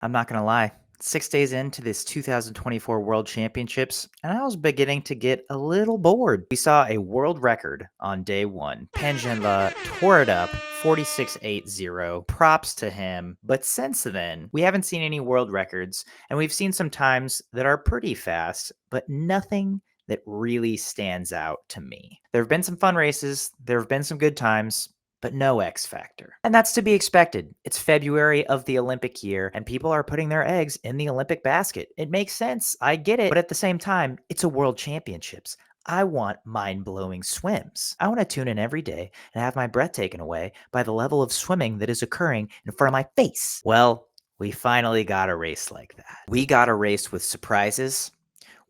I'm not going to lie. 6 days into this 2024 World Championships, and I was beginning to get a little bored. We saw a world record on day one. Pan Zhenle tore it up, 46.80. Props to him. But since then, we haven't seen any world records, and we've seen some times that are pretty fast, but nothing that really stands out to me. There have been some fun races, there have been some good times, but no X factor. And that's to be expected. It's February of the Olympic year, and people are putting their eggs in the Olympic basket. It makes sense. I get it. But at the same time, it's a world championships. I want mind blowing swims. I want to tune in every day and have my breath taken away by the level of swimming that is occurring in front of my face. Well, we finally got a race like that. We got a race with surprises,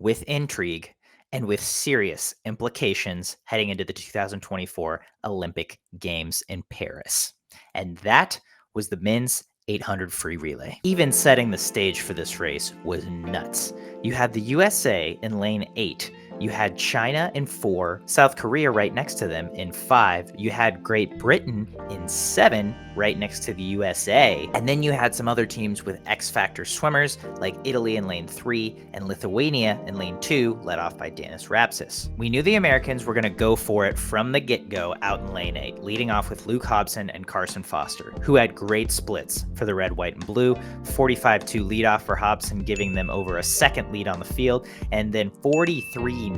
with intrigue, and with serious implications heading into the 2024 Olympic Games in Paris. And that was the men's 800 free relay. Even setting the stage for this race was nuts. You had the USA in lane 8. You had China in 4, South Korea right next to them in 5. You had Great Britain in 7, right next to the USA. And then you had some other teams with X-Factor swimmers like Italy in lane 3 and Lithuania in lane 2, led off by Danis Rapsis. We knew the Americans were going to go for it from the get-go out in lane 8, leading off with Luke Hobson and Carson Foster, who had great splits for the red, white, and blue. 45-2 leadoff for Hobson, giving them over a second lead on the field, and then 43-9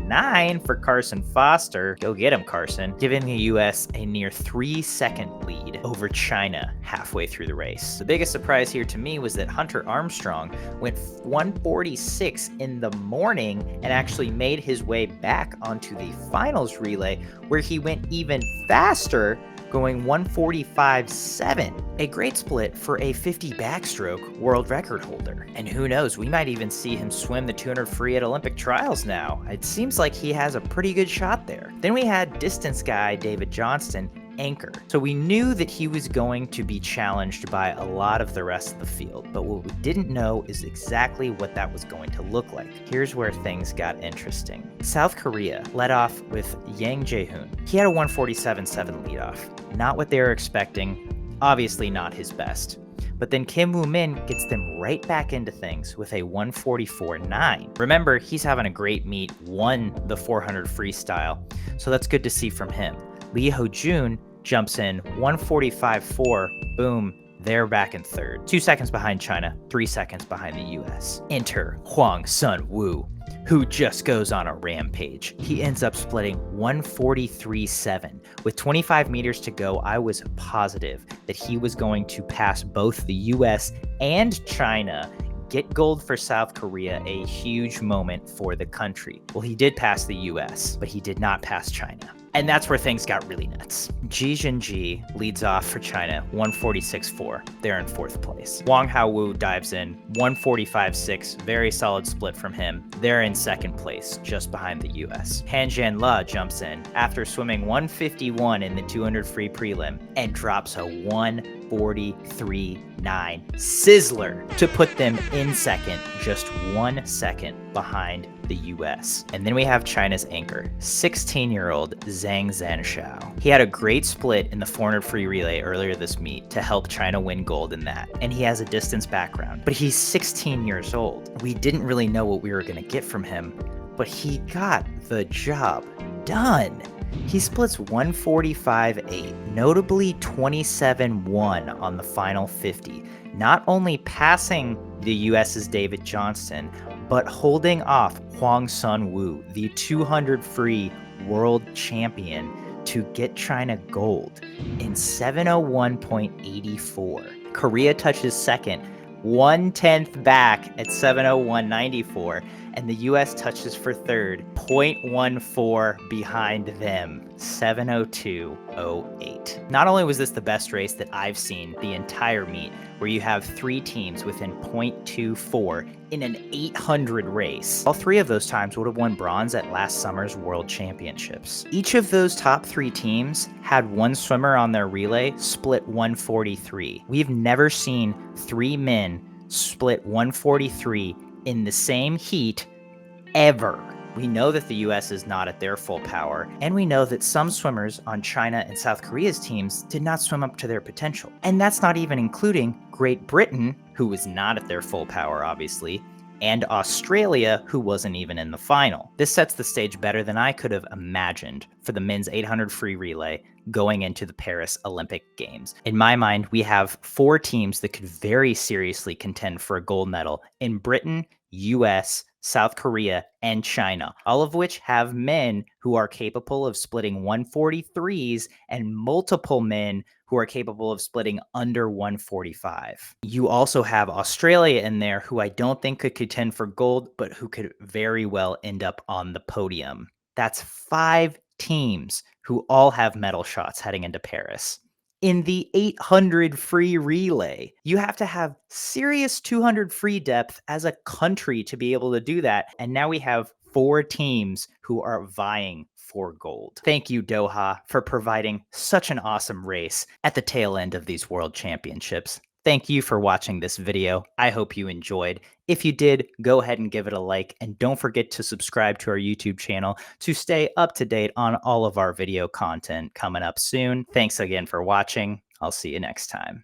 for Carson Foster. Go get him, Carson, giving the U.S. a near 3-second lead over China halfway through the race. The biggest surprise here to me was that Hunter Armstrong went 146 in the morning and actually made his way back onto the finals relay, where he went even faster, going 145.7. A great split for a 50 backstroke world record holder. And who knows, we might even see him swim the 200 free at Olympic trials now. It seems like he has a pretty good shot there. Then we had distance guy David Johnston anchor. So we knew that he was going to be challenged by a lot of the rest of the field, but what we didn't know is exactly what that was going to look like. Here's where things got interesting. South Korea led off with Yang Jae-hoon. He had a 147.7 leadoff. Not what they were expecting, obviously not his best. But then Kim Woo-min gets them right back into things with a 144.9. Remember, he's having a great meet, won the 400 freestyle, so that's good to see from him. Lee Ho-jun jumps in 145.4, boom, they're back in third. 2 seconds behind China, 3 seconds behind the US. Enter Hwang Sun-woo, who just goes on a rampage. He ends up splitting 143.7. With 25 meters to go, I was positive that he was going to pass both the US and China. Get gold for South Korea, a huge moment for the country. Well, he did pass the US, but he did not pass China. And that's where things got really nuts. Ji Jinji leads off for China, 146.4. They're in 4th place. Wang Haowu dives in, 145.6. Very solid split from him. They're in 2nd place, just behind the US. Pan Zhenle jumps in after swimming 151 in the 200 free prelim and drops a 143.9 sizzler to put them in 2nd, just 1 second behind the US. And then we have China's anchor, 16-year-old Zhang Zhanshao. He had a great split in the 400 free relay earlier this meet to help China win gold in that, and he has a distance background, but he's 16 years old. We didn't really know what we were going to get from him, but he got the job done. He splits 145.8, notably 27.1 on the final 50, not only passing the US's David Johnston, but holding off Hwang Sun-woo, the 200 free world champion, to get China gold in 701.84. Korea touches 2nd, 1/10 back at 701.94, and the US touches for 3rd, 0.14 behind them, 702.08. Not only was this the best race that I've seen the entire meet, where you have 3 teams within 0.24 in an 800 race. All 3 of those times would have won bronze at last summer's World Championships. Each of those top 3 teams had one swimmer on their relay split 143. We've never seen 3 men split 143 in the same heat ever. We know that the US is not at their full power, and we know that some swimmers on China and South Korea's teams did not swim up to their potential. And that's not even including Great Britain, who was not at their full power, obviously, and Australia, who wasn't even in the final. This sets the stage better than I could have imagined for the men's 800 free relay going into the Paris Olympic Games. In my mind, we have 4 teams that could very seriously contend for a gold medal in Britain, US, South Korea, and China, all of which have men who are capable of splitting 143s and multiple men who are capable of splitting under 145. You also have Australia in there, who I don't think could contend for gold, but who could very well end up on the podium. That's 5 teams who all have medal shots heading into Paris. In the 800 free relay, you have to have serious 200 free depth as a country to be able to do that. And now we have 4 teams who are vying for gold. Thank you, Doha, for providing such an awesome race at the tail end of these World Championships. Thank you for watching this video. I hope you enjoyed. If you did, go ahead and give it a like, and don't forget to subscribe to our YouTube channel to stay up to date on all of our video content coming up soon. Thanks again for watching. I'll see you next time.